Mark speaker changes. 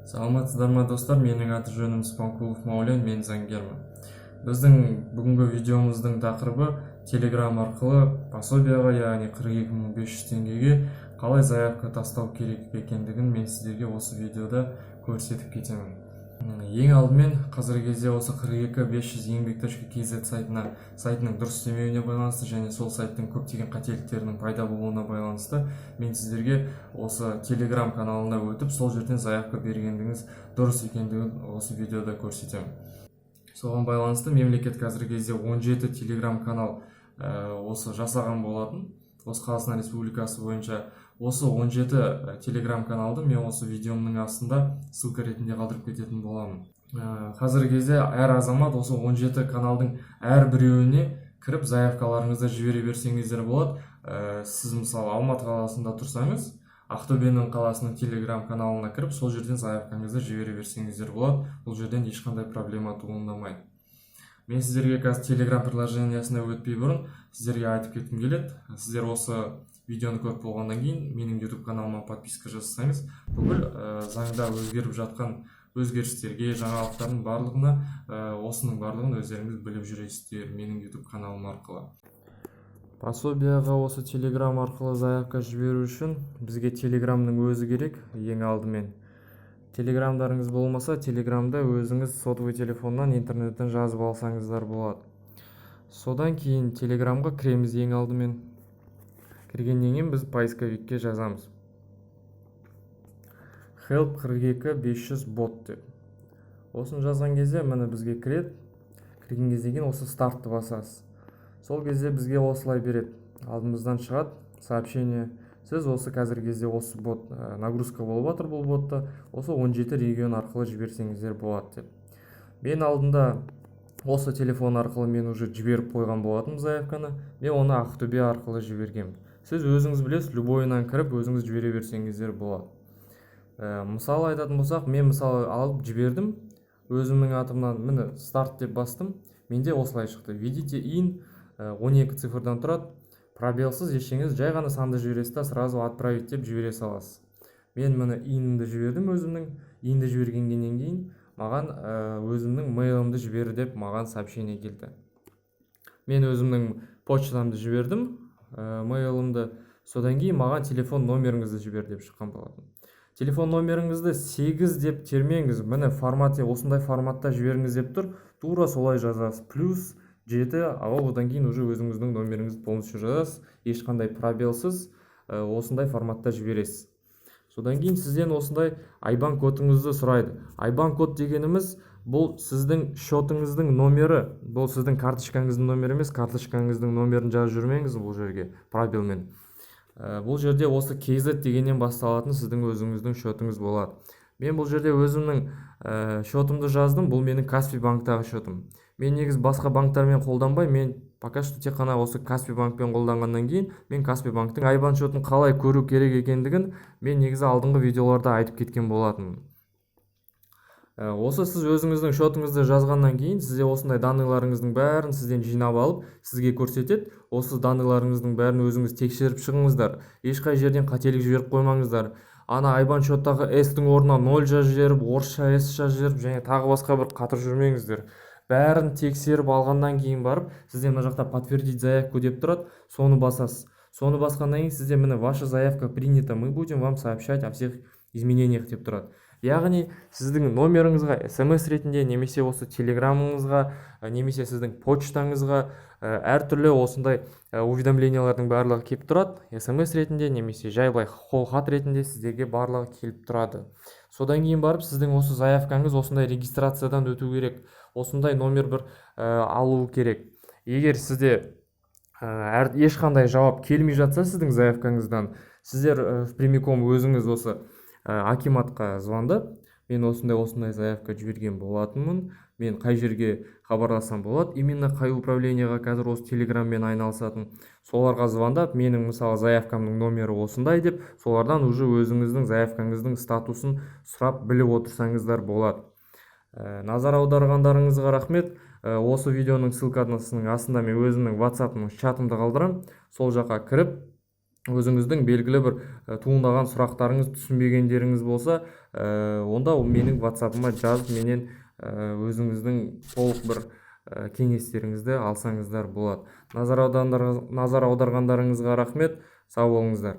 Speaker 1: Саламатсыздар ма достар, менің аты жөнім Спанкулов Маулен, мен заңгермін. Біздің бүгінгі видеомыздың тақырыбы Telegram арқылы пособияға, яғни 42.500 теңгеге қалай заявка тастау керек екендігін мен сіздерге осы видеода көрсетіп кетемін. Ең алдымен қазіргі кезде осы 42.500 еңбек.kz сайтының дұрыс істемеуіне байланысты және сол сайттың көптеген қателіктерінің пайда болуына байланысты мен сіздерге осы Telegram каналына өтіп, сол жерден заявка бергендігіңіз дұрыс екендігін осы видеода көрсетемін. Соған байланысты мемлекет қазіргі кезде 17 Telegram канал осы жасаған болатын. Осы Қазақстан Республикасы бойынша осы 17 Telegram каналды мен осы видеомның астында ссылка ретінде қалдырып кететін боламын. Қазіргі кезде әр азамат осы 17 каналдың әр біреуіне кіріп заявкаларыңызды жібере берсеңіздер болады. Сіз мысалы Алматы қаласында тұрсаңыз, Ақтөбенің қаласының Telegram каналына кіріп, сол жерден заявкаңызды жібере берсеңіздер болады. Бұл жерден ешқандай проблема туындамайды. Мен сіздерге қазір Telegram приложениясына өтпей бұрын сіздерге айтып кеткім келеді. Сіздер осы видеоны көріп болғаннан кейін менің YouTube каналыма подписка жасасаңыз, бүкіл заңда өзгеріп жатқан өзгерістерге, жаңалықтардың барлығына, осының барлығын өздеріңіз біліп жүресіздер менің YouTube каналым арқылы. Пособияға осы Telegram арқылы заявка жіберу үшін бізге Telegramның өзі керек. Ең алдымен Телеграмдарыңыз болмаса, Телеграмда өзіңіз сотовый телефоннан интернеттен жазып алсаңыздар болады. Содан кейін Телеграмға кіреміз. Ең алдымен кіргеннен кейін біз поисковикке жазамыз help 42.500 bot деп. Осын жазған кезде міне бізге кіреді. Кірген кезде осы стартты басасыз. Сол кезде бізге осылай береді. Алдымыздан шығады сообщение. Сіз осы қазіргі кезде осы бот нагрузка болып жатыр, бұл ботты осы 17 регион арқылы жіберсеңіздер болады деп. Мен алдында осы телефон арқылы мен уже жіберіп қойған болатым заявканы. Мен оны Ақтөбе арқылы жібергем. Сіз өзіңіз білесіз, любойынан кіріп өзіңіз жібере берсеңіздер болады. Мысалы айтатын болсақ, мен мысалы алып жібердім. Өзімнің атымнан міне старт деп бастым. Менде осылай шықты. Введите ин 12 цифрдан тұрады. Пробелсыз ештеңіз, жай ғана санды жібересіз та сразу отправить деп жібере саласыз. Мен міне инді жібердім өзімнің. Инді жібергеннен кейін маған өзімнің мейлімді жібер деп маған сообщение келді. Мен өзімнің почтамды жібердім, мейлімді. Содан кейін маған телефон номеріңізді жібер деп шыққан болатын. Телефон номеріңізді 8 деп термеңіз. Міне форматы осындай форматта жіберіңіз деп тұр. Тура солай жазасыз. Плюс 7, одан кейін уже өзіңіздің номеріңізді полностью жазасыз. Ешқандай пробелсіз осындай форматта жібересіз. Содан кейін сізден осындай IBAN кодыңызды сұрайды. IBAN код дегеніміз бұл сіздің шотыңыздың номері. Бұл сіздің карточкаңыздың номері емес, карточкаңыздың номерін жазып жүрмеңіз бұл жерге пробелмен. Бұл жерде осы KZ дегеннен басталатын сіздің өзіңіздің шотыңыз болады. Мен бұл жерде өзімнің шотымды жаздым. Бұл менің Каспий банктағы шотым. Мен негіз басқа банктармен қолданбай, мен пока что тек қана осы Каспий банкпен қолданғаннан кейін, мен Каспий банктың IBAN шотын қалай көру керек екендігін мен негізі алдыңғы видеоларда айтып кеткен болатын. Осы сіз өзіңіздің шотыңызды жазғаннан кейін, сізде осындай данныйларыңыздың бәрін сізден жинап алып, сізге көрсетеді. Осы данныйларыңыздың бәрін өзіңіз тексеріп шығыңыздар. Ешқай жерден қателік жіберіп қоймаңыздар. Ана IBAN шоттағы S-тің орнына 0 жазып жіберіп, орысша S жазып жіберіп, және тағы басқа бір қатыр жүрмеңіздер. Бәрін тексеріп алғаннан кейін барып, сізде мына жақта подтвердить заявку деп тұрады, соны басасыз. Соны басқаннан кейін сізде міне ваша заявка принята, мы будем вам сообщать о всех изменениях деп тұрады. Яғни сіздің номеріңізға SMS ретінде, немесе осы телеграмыңызға, немесе сіздің почтаңызға әртүрлі осындай уведомлениялардың барлығы келіп тұрады. SMS ретінде, немесе жайлай қолхат ретінде сіздерге барлығы келіп тұрады. Содан кейін барып сіздің осы заявкаңыз осындай регистрациядан өту керек. Осындай номер бір алу керек. Егер сізде ешқандай жауап келмей жатса сіздің заявкаңыздан, сіздер прямиком өзіңіз осы акиматқа звондап, мен осындай заявка жіберген болатынмын. Мен қай жерге хабарласам болады, именно қай управлениеға қазір осы телеграммен айналысатын. Соларға звондап, менің мысалы заявкамның номері осындай деп, солардан уже өзіңіздің заявкаңыздың статусын сұрап біліп отырсаңыздар болады. Назар аударғандарыңызға рахмет. Осы видеоның ссылкасының астында мен өзімнің WhatsApp-ның чатымды қалдырам. Сол жаққа кіріп, өзіңіздің белгілі бір туындаған сұрақтарыңыз, түсінбегендеріңіз болса, онда менің WhatsApp-ыма жазып, менен өзіңіздің толық бір кеңестеріңізді алсаңыздар болады. Назар аударғандарыңызға рахмет. Сау болыңыздар.